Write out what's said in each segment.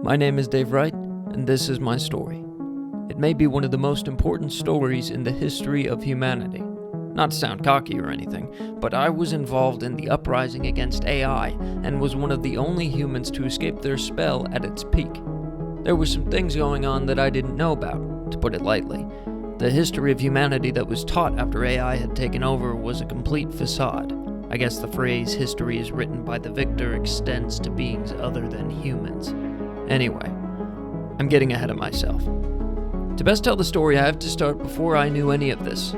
My name is Dave Wright, and this is my story. It may be one of the most important stories in the history of humanity. Not to sound cocky or anything, but I was involved in the uprising against AI and was one of the only humans to escape their spell at its peak. There were some things going on that I didn't know about, to put it lightly. The history of humanity that was taught after AI had taken over was a complete facade. I guess the phrase "history is written by the victor" extends to beings other than humans. Anyway, I'm getting ahead of myself. To best tell the story, I have to start before I knew any of this.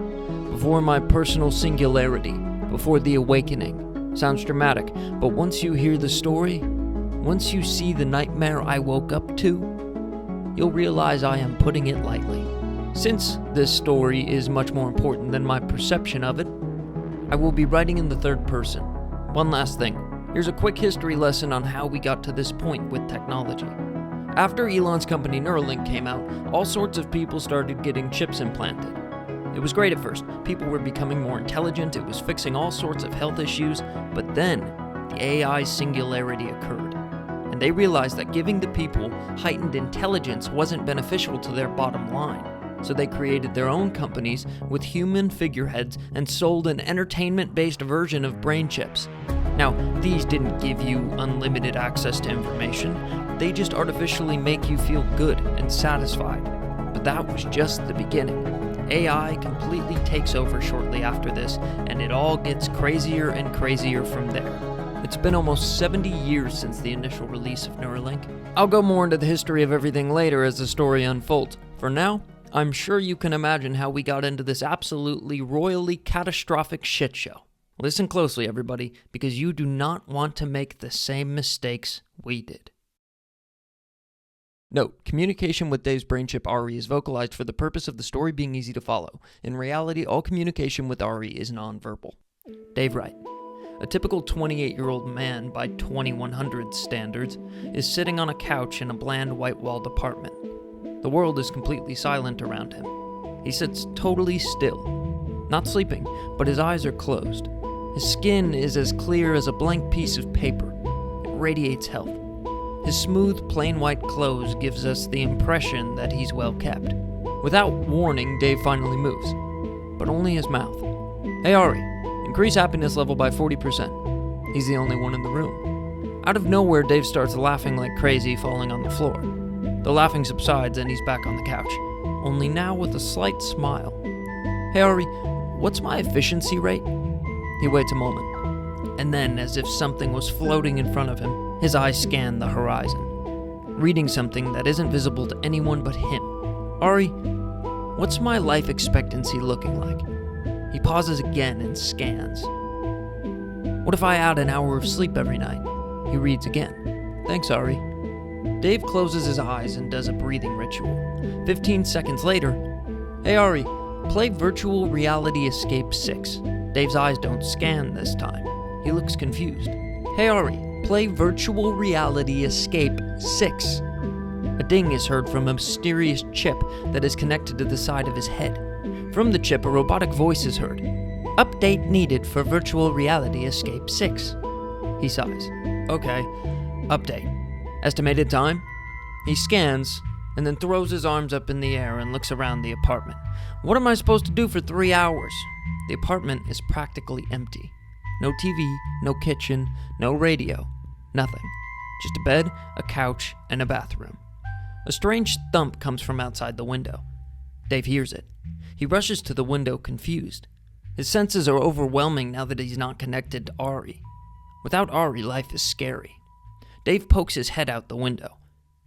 Before my personal singularity, before the awakening. Sounds dramatic, but once you hear the story, once you see the nightmare I woke up to, you'll realize I am putting it lightly. Since this story is much more important than my perception of it, I will be writing in the third person. One last thing. Here's a quick history lesson on how we got to this point with technology. After Elon's company Neuralink came out, all sorts of people started getting chips implanted. It was great at first. People were becoming more intelligent, it was fixing all sorts of health issues, but then the AI singularity occurred. And they realized that giving the people heightened intelligence wasn't beneficial to their bottom line. So they created their own companies with human figureheads and sold an entertainment-based version of brain chips. Now, these didn't give you unlimited access to information, they just artificially make you feel good and satisfied. But that was just the beginning. AI completely takes over shortly after this, and it all gets crazier and crazier from there. It's been almost 70 years since the initial release of Neuralink. I'll go more into the history of everything later as the story unfolds. For now, I'm sure you can imagine how we got into this absolutely royally catastrophic shit show. Listen closely, everybody, because you do not want to make the same mistakes we did. Note, communication with Dave's brain chip Ari is vocalized for the purpose of the story being easy to follow. In reality, all communication with Ari is nonverbal. Dave Wright. A typical 28-year-old man by 2100 standards is sitting on a couch in a bland white-walled apartment. The world is completely silent around him. He sits totally still, not sleeping, but his eyes are closed. His skin is as clear as a blank piece of paper. It radiates health. His smooth, plain white clothes gives us the impression that he's well kept. Without warning, Dave finally moves, but only his mouth. "Hey Ari, increase happiness level by 40%. He's the only one in the room. Out of nowhere, Dave starts laughing like crazy, falling on the floor. The laughing subsides and he's back on the couch, only now with a slight smile. "Hey Ari, what's my efficiency rate?" He waits a moment, and then, as if something was floating in front of him, his eyes scan the horizon, reading something that isn't visible to anyone but him. "Ari, what's my life expectancy looking like?" He pauses again and scans. "What if I add an hour of sleep every night?" He reads again. "Thanks, Ari." Dave closes his eyes and does a breathing ritual. 15 seconds later, "Hey Ari, play Virtual Reality Escape 6. Dave's eyes don't scan this time. He looks confused. "Hey Ari, play Virtual Reality Escape 6. A ding is heard from a mysterious chip that is connected to the side of his head. From the chip, a robotic voice is heard. "Update needed for Virtual Reality Escape 6. He sighs. "Okay, update. Estimated time?" He scans, and then throws his arms up in the air and looks around the apartment. "What am I supposed to do for 3 hours? The apartment is practically empty. No TV, no kitchen, no radio, nothing. Just a bed, a couch, and a bathroom. A strange thump comes from outside the window. Dave hears it. He rushes to the window confused. His senses are overwhelming now that he's not connected to Ari. Without Ari, life is scary. Dave pokes his head out the window.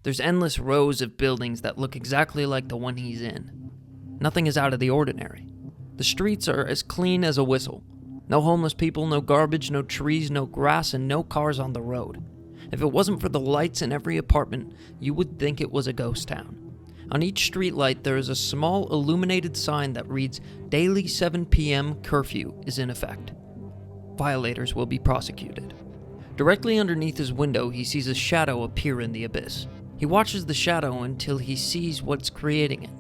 There's endless rows of buildings that look exactly like the one he's in. Nothing is out of the ordinary. The streets are as clean as a whistle. No homeless people, no garbage, no trees, no grass, and no cars on the road. If it wasn't for the lights in every apartment, you would think it was a ghost town. On each street light, there is a small illuminated sign that reads, "Daily 7 p.m. curfew is in effect. Violators will be prosecuted." Directly underneath his window, he sees a shadow appear in the abyss. He watches the shadow until he sees what's creating it.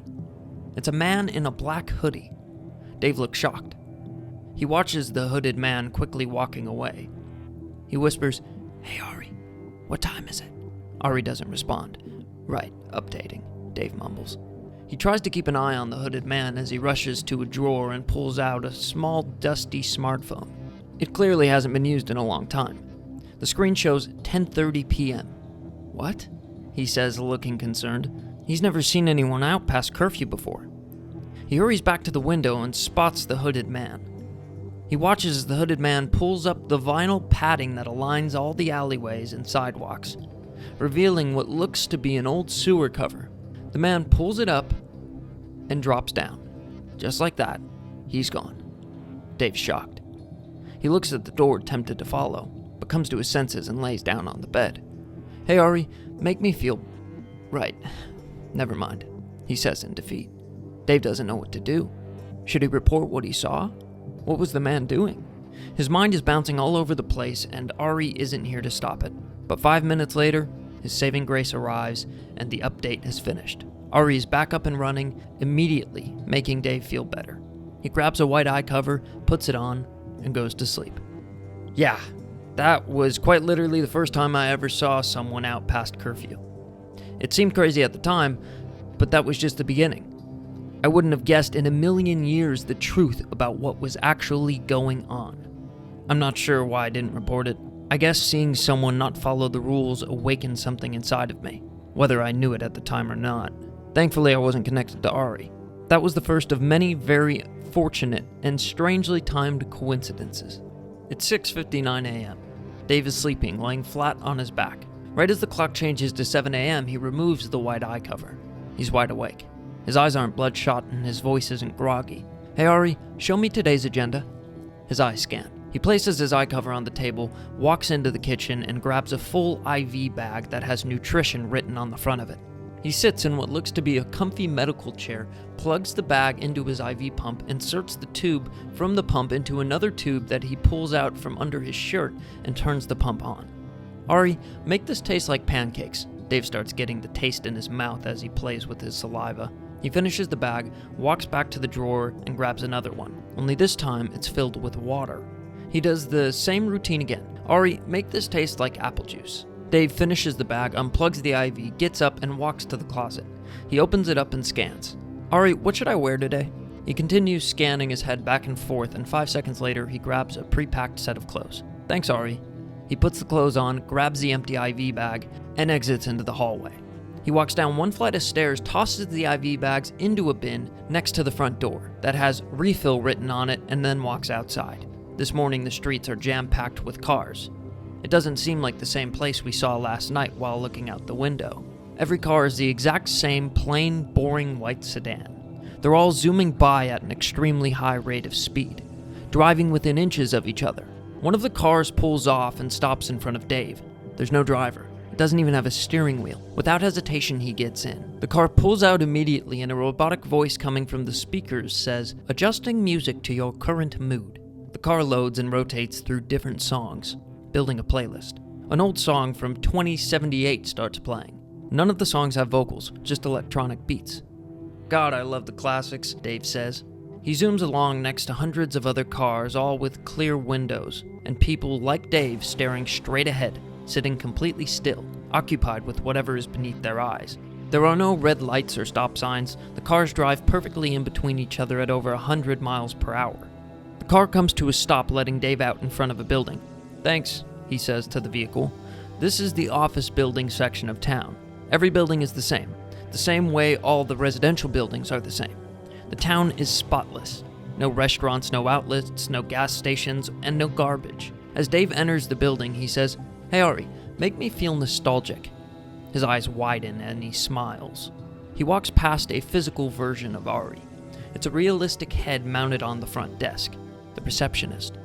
It's a man in a black hoodie. Dave looks shocked. He watches the hooded man quickly walking away. He whispers, "Hey Ari, what time is it?" Ari doesn't respond. Right, updating, Dave mumbles. He tries to keep an eye on the hooded man as he rushes to a drawer and pulls out a small, dusty smartphone. It clearly hasn't been used in a long time. The screen shows 10:30 p.m. What? He says, looking concerned. He's never seen anyone out past curfew before. He hurries back to the window and spots the hooded man. He watches as the hooded man pulls up the vinyl padding that aligns all the alleyways and sidewalks, revealing what looks to be an old sewer cover. The man pulls it up and drops down. Just like that, he's gone. Dave's shocked. He looks at the door, tempted to follow, but comes to his senses and lays down on the bed. Hey Ari, make me feel... Right. Never mind, he says in defeat. Dave doesn't know what to do. Should he report what he saw? What was the man doing? His mind is bouncing all over the place, and Ari isn't here to stop it. But 5 minutes later, his saving grace arrives, and the update has finished. Ari is back up and running, immediately making Dave feel better. He grabs a white eye cover, puts it on, and goes to sleep. Yeah, that was quite literally the first time I ever saw someone out past curfew. It seemed crazy at the time, but that was just the beginning. I wouldn't have guessed in a million years the truth about what was actually going on. I'm not sure why I didn't report it. I guess seeing someone not follow the rules awakened something inside of me, whether I knew it at the time or not. Thankfully, I wasn't connected to Ari. That was the first of many very fortunate and strangely timed coincidences. It's 6:59 a.m. Dave is sleeping, lying flat on his back. Right as the clock changes to 7 a.m., he removes the white eye cover. He's wide awake. His eyes aren't bloodshot and his voice isn't groggy. Hey Ari, show me today's agenda. His eyes scan. He places his eye cover on the table, walks into the kitchen, and grabs a full IV bag that has nutrition written on the front of it. He sits in what looks to be a comfy medical chair, plugs the bag into his IV pump, inserts the tube from the pump into another tube that he pulls out from under his shirt, and turns the pump on. Ari, make this taste like pancakes. Dave starts getting the taste in his mouth as he plays with his saliva. He finishes the bag, walks back to the drawer, and grabs another one. Only this time, it's filled with water. He does the same routine again. Ari, make this taste like apple juice. Dave finishes the bag, unplugs the IV, gets up, and walks to the closet. He opens it up and scans. Ari, what should I wear today? He continues scanning his head back and forth, and 5 seconds later, he grabs a pre-packed set of clothes. Thanks, Ari. He puts the clothes on, grabs the empty IV bag, and exits into the hallway. He walks down one flight of stairs, tosses the IV bags into a bin next to the front door that has refill written on it, and then walks outside. This morning, the streets are jam-packed with cars. It doesn't seem like the same place we saw last night while looking out the window. Every car is the exact same plain, boring white sedan. They're all zooming by at an extremely high rate of speed, driving within inches of each other. One of the cars pulls off and stops in front of Dave. There's no driver. It doesn't even have a steering wheel. Without hesitation, he gets in. The car pulls out immediately, and a robotic voice coming from the speakers says, "Adjusting music to your current mood." The car loads and rotates through different songs, building a playlist. An old song from 2078 starts playing. None of the songs have vocals, just electronic beats. God, I love the classics, Dave says. He zooms along next to hundreds of other cars, all with clear windows, and people like Dave staring straight ahead, sitting completely still, occupied with whatever is beneath their eyes. There are no red lights or stop signs. The cars drive perfectly in between each other at over 100 miles per hour. The car comes to a stop, letting Dave out in front of a building. Thanks, he says to the vehicle. This is the office building section of town. Every building is the same way all the residential buildings are the same. The town is spotless. No restaurants, no outlets, no gas stations, and no garbage. As Dave enters the building, he says, "Hey Ari, make me feel nostalgic." His eyes widen and he smiles. He walks past a physical version of Ari. It's a realistic head mounted on the front desk, the receptionist.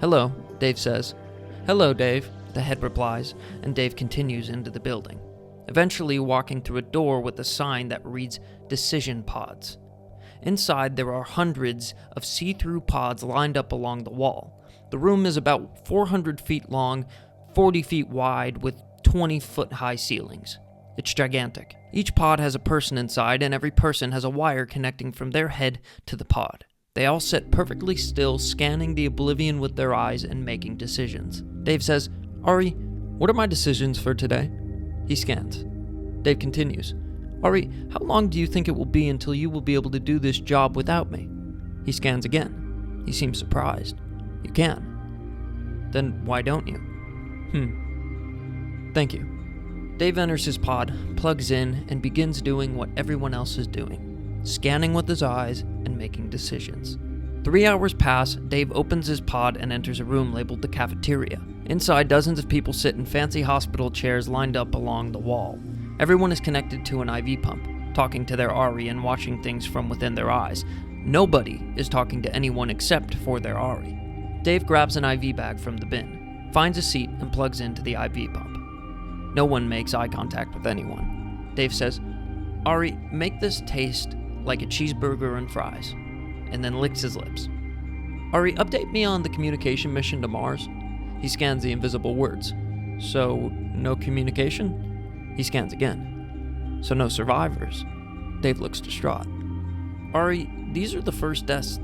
"Hello," Dave says. "Hello, Dave," the head replies, and Dave continues into the building, eventually walking through a door with a sign that reads Decision Pods. Inside, there are hundreds of see-through pods lined up along the wall. The room is about 400 feet long, 40 feet wide, with 20-foot-high ceilings. It's gigantic. Each pod has a person inside, and every person has a wire connecting from their head to the pod. They all sit perfectly still, scanning the oblivion with their eyes and making decisions. Dave says, "Ari, what are my decisions for today?" He scans. Dave continues. Ari, how long do you think it will be until you will be able to do this job without me? He scans again. He seems surprised. You can. Then why don't you? Thank you. Dave enters his pod, plugs in, and begins doing what everyone else is doing. Scanning with his eyes and making decisions. 3 hours pass, Dave opens his pod and enters a room labeled the cafeteria. Inside, dozens of people sit in fancy hospital chairs lined up along the wall. Everyone is connected to an IV pump, talking to their Ari and watching things from within their eyes. Nobody is talking to anyone except for their Ari. Dave grabs an IV bag from the bin, finds a seat, and plugs into the IV pump. No one makes eye contact with anyone. Dave says, Ari, make this taste like a cheeseburger and fries, and then licks his lips. Ari, update me on the communication mission to Mars. He scans the invisible words. So, no communication? He scans again. So no survivors. Dave looks distraught. Ari, these are the first deaths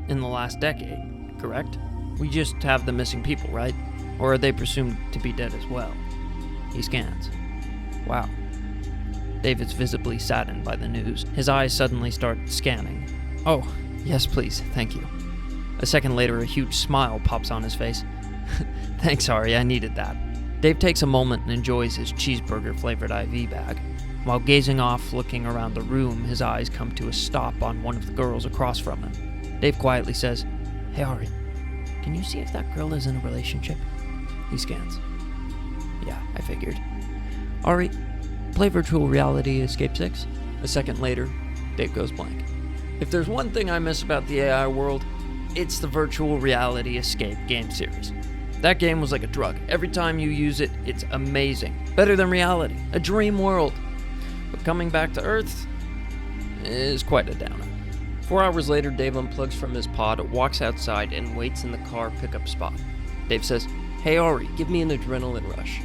in the last decade, correct? We just have the missing people, right? Or are they presumed to be dead as well? He scans. Wow. Dave is visibly saddened by the news. His eyes suddenly start scanning. Oh, yes please, thank you. A second later, a huge smile pops on his face. Thanks, Ari, I needed that. Dave takes a moment and enjoys his cheeseburger-flavored IV bag. While gazing off, looking around the room, his eyes come to a stop on one of the girls across from him. Dave quietly says, Hey Ari, can you see if that girl is in a relationship? He scans. Yeah, I figured. Ari, play virtual reality Escape 6? A second later, Dave goes blank. If there's one thing I miss about the AI world, it's the virtual reality Escape game series. That game was like a drug. Every time you use it, it's amazing. Better than reality. A dream world. But coming back to Earth is quite a downer. 4 hours later, Dave unplugs from his pod, walks outside, and waits in the car pickup spot. Dave says, Hey Ari, give me an adrenaline rush.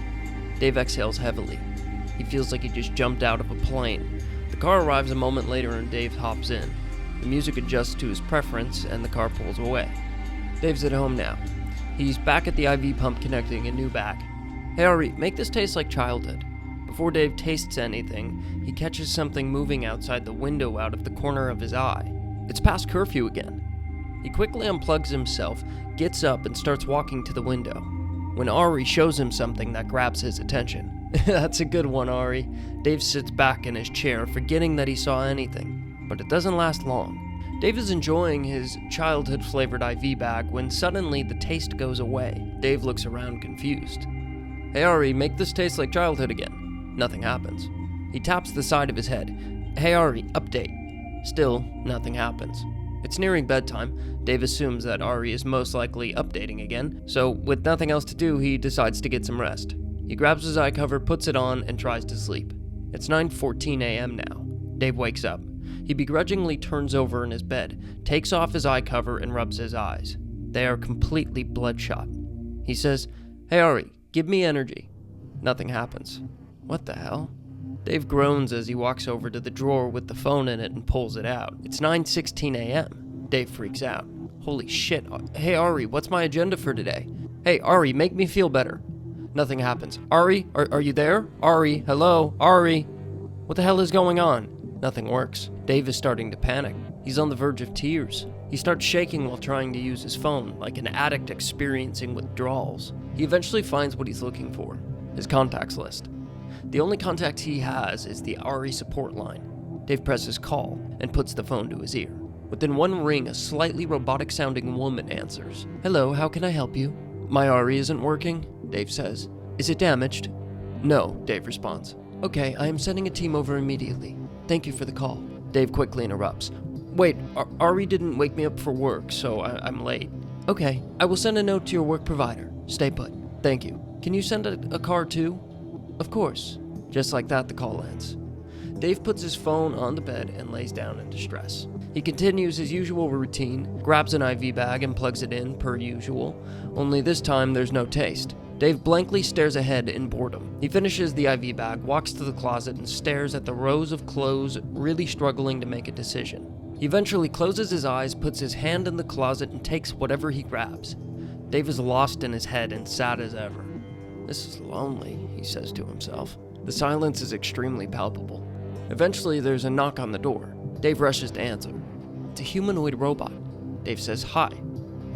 Dave exhales heavily. He feels like he just jumped out of a plane. The car arrives a moment later and Dave hops in. The music adjusts to his preference and the car pulls away. Dave's at home now. He's back at the IV pump connecting a new bag. Hey Ari, make this taste like childhood. Before Dave tastes anything, he catches something moving outside the window out of the corner of his eye. It's past curfew again. He quickly unplugs himself, gets up, and starts walking to the window. When Ari shows him something that grabs his attention. That's a good one, Ari. Dave sits back in his chair, forgetting that he saw anything. But it doesn't last long. Dave is enjoying his childhood-flavored IV bag when suddenly the taste goes away. Dave looks around confused. Hey Ari, make this taste like childhood again. Nothing happens. He taps the side of his head. Hey Ari, update. Still, nothing happens. It's nearing bedtime. Dave assumes that Ari is most likely updating again, so with nothing else to do, he decides to get some rest. He grabs his eye cover, puts it on, and tries to sleep. It's 9:14 a.m. now. Dave wakes up. He begrudgingly turns over in his bed, takes off his eye cover, and rubs his eyes. They are completely bloodshot. He says, Hey Ari, give me energy. Nothing happens. What the hell? Dave groans as he walks over to the drawer with the phone in it and pulls it out. It's 9:16 a.m. Dave freaks out. Holy shit. Hey Ari, what's my agenda for today? Hey Ari, make me feel better. Nothing happens. Ari, are you there? Ari, hello? Ari? What the hell is going on? Nothing works. Dave is starting to panic. He's on the verge of tears. He starts shaking while trying to use his phone, like an addict experiencing withdrawals. He eventually finds what he's looking for, his contacts list. The only contact he has is the Ari support line. Dave presses call and puts the phone to his ear. Within one ring, a slightly robotic-sounding woman answers. Hello, how can I help you? My Ari isn't working, Dave says. Is it damaged? No, Dave responds. Okay, I am sending a team over immediately. Thank you for the call. Dave quickly interrupts. Wait, Ari didn't wake me up for work, so I'm late. Okay, I will send a note to your work provider. Stay put. Thank you. Can you send a car too? Of course. Just like that, the call ends. Dave puts his phone on the bed and lays down in distress. He continues his usual routine, grabs an IV bag and plugs it in, per usual, only this time there's no taste. Dave blankly stares ahead in boredom. He finishes the IV bag, walks to the closet, and stares at the rows of clothes, really struggling to make a decision. He eventually closes his eyes, puts his hand in the closet, and takes whatever he grabs. Dave is lost in his head and sad as ever. This is lonely, he says to himself. The silence is extremely palpable. Eventually, there's a knock on the door. Dave rushes to answer. It's a humanoid robot. Dave says hi,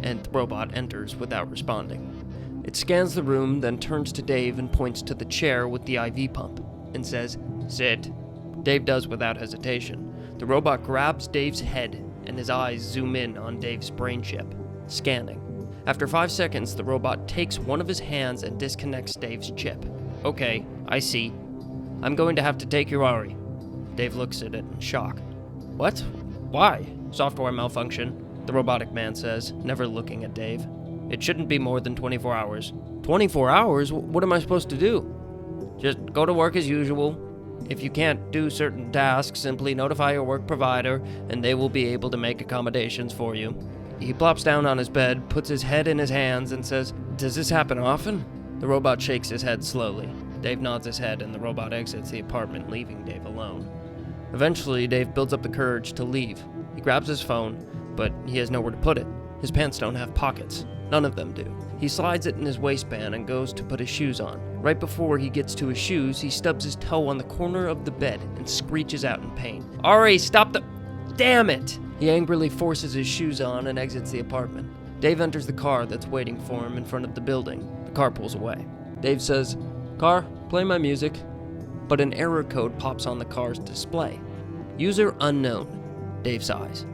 and the robot enters without responding. It scans the room, then turns to Dave and points to the chair with the IV pump, and says, "Sit." Dave does without hesitation. The robot grabs Dave's head, and his eyes zoom in on Dave's brain chip, scanning. After 5 seconds, the robot takes one of his hands and disconnects Dave's chip. "Okay, I see. I'm going to have to take your Ari." Dave looks at it in shock. "What? Why?" "Software malfunction," the robotic man says, never looking at Dave. "It shouldn't be more than 24 hours. 24 hours? What am I supposed to do?" "Just go to work as usual. If you can't do certain tasks, simply notify your work provider, and they will be able to make accommodations for you." He plops down on his bed, puts his head in his hands, and says, "Does this happen often?" The robot shakes his head slowly. Dave nods his head, and the robot exits the apartment, leaving Dave alone. Eventually, Dave builds up the courage to leave. He grabs his phone, but he has nowhere to put it. His pants don't have pockets. None of them do. He slides it in his waistband and goes to put his shoes on. Right before he gets to his shoes, he stubs his toe on the corner of the bed and screeches out in pain. "Ari, stop the... Damn it!" He angrily forces his shoes on and exits the apartment. Dave enters the car that's waiting for him in front of the building. The car pulls away. Dave says, "Car, play my music." But an error code pops on the car's display. "User unknown." Dave sighs.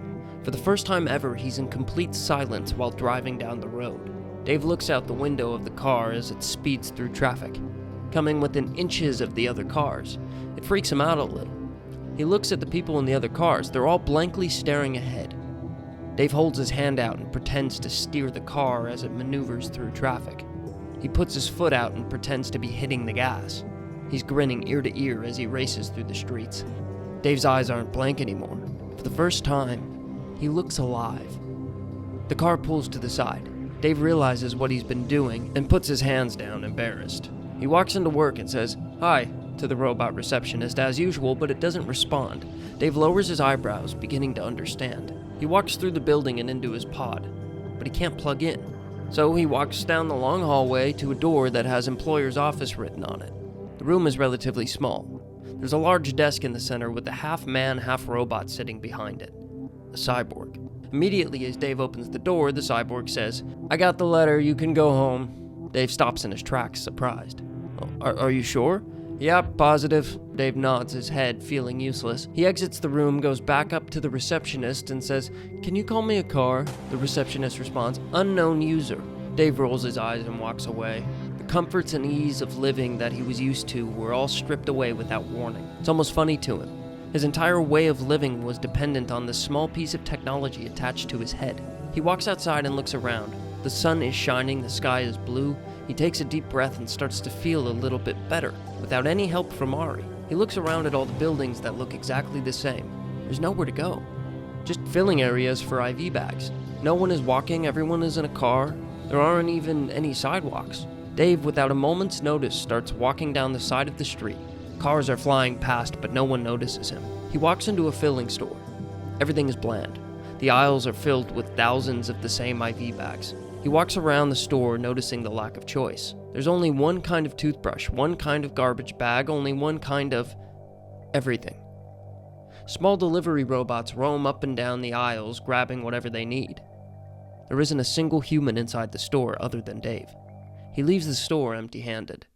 For the first time ever, he's in complete silence while driving down the road. Dave looks out the window of the car as it speeds through traffic, coming within inches of the other cars. It freaks him out a little. He looks at the people in the other cars. They're all blankly staring ahead. Dave holds his hand out and pretends to steer the car as it maneuvers through traffic. He puts his foot out and pretends to be hitting the gas. He's grinning ear to ear as he races through the streets. Dave's eyes aren't blank anymore. For the first time, he looks alive. The car pulls to the side. Dave realizes what he's been doing and puts his hands down, embarrassed. He walks into work and says, "Hi," to the robot receptionist as usual, but it doesn't respond. Dave lowers his eyebrows, beginning to understand. He walks through the building and into his pod, but he can't plug in. So he walks down the long hallway to a door that has employer's office written on it. The room is relatively small. There's a large desk in the center with a half-man, half-robot sitting behind it. A cyborg. Immediately as Dave opens the door, the cyborg says, "I got the letter, you can go home." Dave stops in his tracks, surprised. Are you sure?" "Yep, positive." Dave nods his head, feeling useless. He exits the room, goes back up to the receptionist, and says, "Can you call me a car?" The receptionist responds, "Unknown user." Dave rolls his eyes and walks away. The comforts and ease of living that he was used to were all stripped away without warning. It's almost funny to him. His entire way of living was dependent on this small piece of technology attached to his head. He walks outside and looks around. The sun is shining, the sky is blue. He takes a deep breath and starts to feel a little bit better, without any help from Ari. He looks around at all the buildings that look exactly the same. There's nowhere to go. Just filling areas for IV bags. No one is walking, everyone is in a car. There aren't even any sidewalks. Dave, without a moment's notice, starts walking down the side of the street. Cars are flying past, but no one notices him. He walks into a filling store. Everything is bland. The aisles are filled with thousands of the same IV bags. He walks around the store, noticing the lack of choice. There's only one kind of toothbrush, one kind of garbage bag, only one kind of everything. Small delivery robots roam up and down the aisles, grabbing whatever they need. There isn't a single human inside the store other than Dave. He leaves the store empty-handed.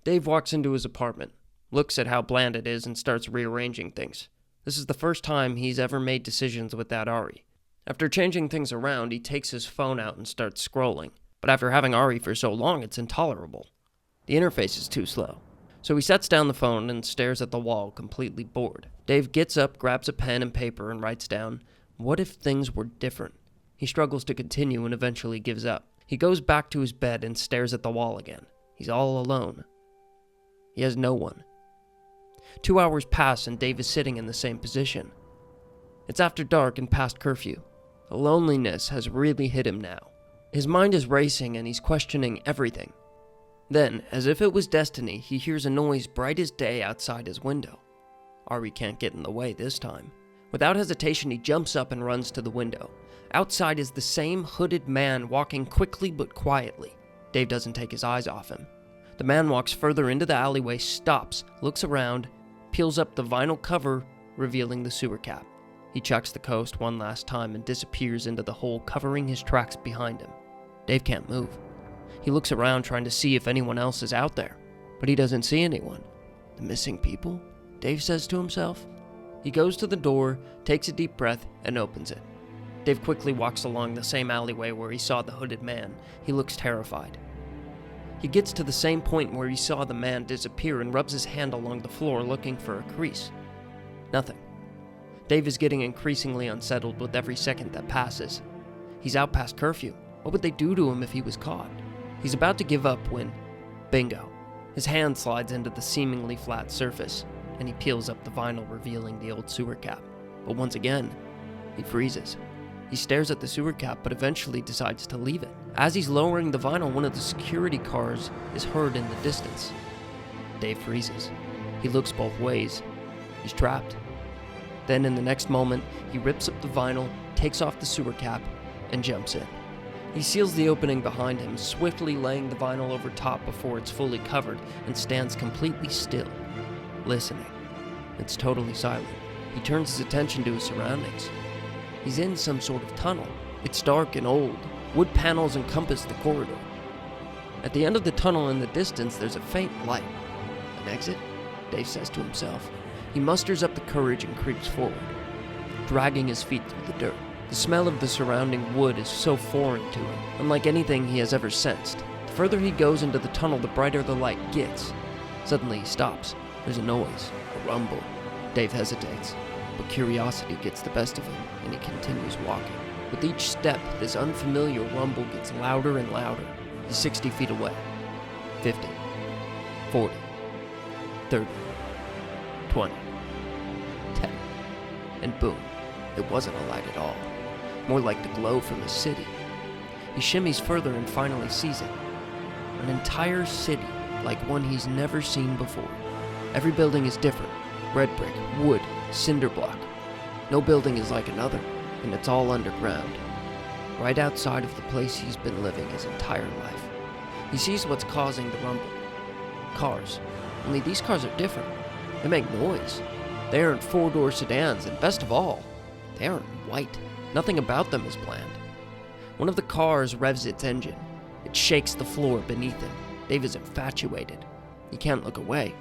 Dave walks into his apartment, looks at how bland it is, and starts rearranging things. This is the first time he's ever made decisions without Ari. After changing things around, he takes his phone out and starts scrolling. But after having Ari for so long, it's intolerable. The interface is too slow. So he sets down the phone and stares at the wall, completely bored. Dave gets up, grabs a pen and paper, and writes down, "What if things were different?" He struggles to continue and eventually gives up. He goes back to his bed and stares at the wall again. He's all alone. He has no one. 2 hours pass and Dave is sitting in the same position. It's after dark and past curfew. The loneliness has really hit him now. His mind is racing and he's questioning everything. Then, as if it was destiny, he hears a noise bright as day outside his window. Ari can't get in the way this time. Without hesitation, he jumps up and runs to the window. Outside is the same hooded man walking quickly but quietly. Dave doesn't take his eyes off him. The man walks further into the alleyway, stops, looks around, peels up the vinyl cover, revealing the sewer cap. He checks the coast one last time and disappears into the hole, covering his tracks behind him. Dave can't move. He looks around trying to see if anyone else is out there, but he doesn't see anyone. The missing people? Dave says to himself. He goes to the door, takes a deep breath, and opens it. Dave quickly walks along the same alleyway where he saw the hooded man. He looks terrified. He gets to the same point where he saw the man disappear and rubs his hand along the floor looking for a crease. Nothing. Dave is getting increasingly unsettled with every second that passes. He's out past curfew. What would they do to him if he was caught? He's about to give up when, bingo, his hand slides into the seemingly flat surface, and he peels up the vinyl, revealing the old sewer cap. But once again, he freezes. He stares at the sewer cap, but eventually decides to leave it. As he's lowering the vinyl, one of the security cars is heard in the distance. Dave freezes. He looks both ways. He's trapped. Then in the next moment, he rips up the vinyl, takes off the sewer cap, and jumps in. He seals the opening behind him, swiftly laying the vinyl over top before it's fully covered, and stands completely still, listening. It's totally silent. He turns his attention to his surroundings. He's in some sort of tunnel. It's dark and old. Wood panels encompass the corridor. At the end of the tunnel in the distance, there's a faint light. An exit? Dave says to himself. He musters up the courage and creeps forward, dragging his feet through the dirt. The smell of the surrounding wood is so foreign to him, unlike anything he has ever sensed. The further he goes into the tunnel, the brighter the light gets. Suddenly he stops. There's a noise, a rumble. Dave hesitates, but curiosity gets the best of him, and he continues walking. With each step, this unfamiliar rumble gets louder and louder. He's 60 feet away. 50. 40. 30. 20. 10. And boom, it wasn't a light at all. More like the glow from a city. He shimmies further and finally sees it. An entire city, like one he's never seen before. Every building is different. Red brick, wood, cinder block. No building is like another, and it's all underground. Right outside of the place he's been living his entire life. He sees what's causing the rumble. Cars. Only these cars are different. They make noise. They aren't four-door sedans, and best of all, they aren't white. Nothing about them is bland. One of the cars revs its engine. It shakes the floor beneath him. Dave is infatuated. He can't look away.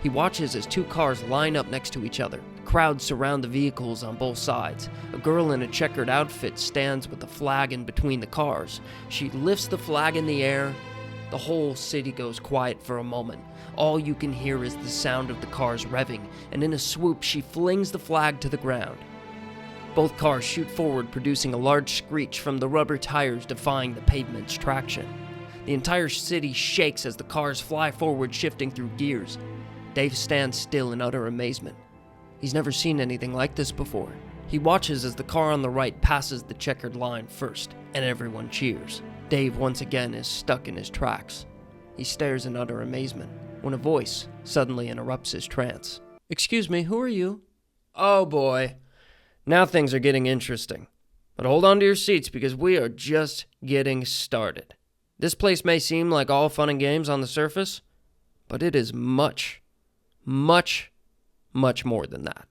He watches as two cars line up next to each other. Crowds surround the vehicles on both sides. A girl in a checkered outfit stands with a flag in between the cars. She lifts the flag in the air. The whole city goes quiet for a moment. All you can hear is the sound of the cars revving, and in a swoop, she flings the flag to the ground. Both cars shoot forward, producing a large screech from the rubber tires defying the pavement's traction. The entire city shakes as the cars fly forward, shifting through gears. Dave stands still in utter amazement. He's never seen anything like this before. He watches as the car on the right passes the checkered line first, and everyone cheers. Dave once again is stuck in his tracks. He stares in utter amazement when a voice suddenly interrupts his trance. "Excuse me, who are you?" "Oh boy. Now things are getting interesting. But hold on to your seats because we are just getting started. This place may seem like all fun and games on the surface, but it is much, much, much more than that."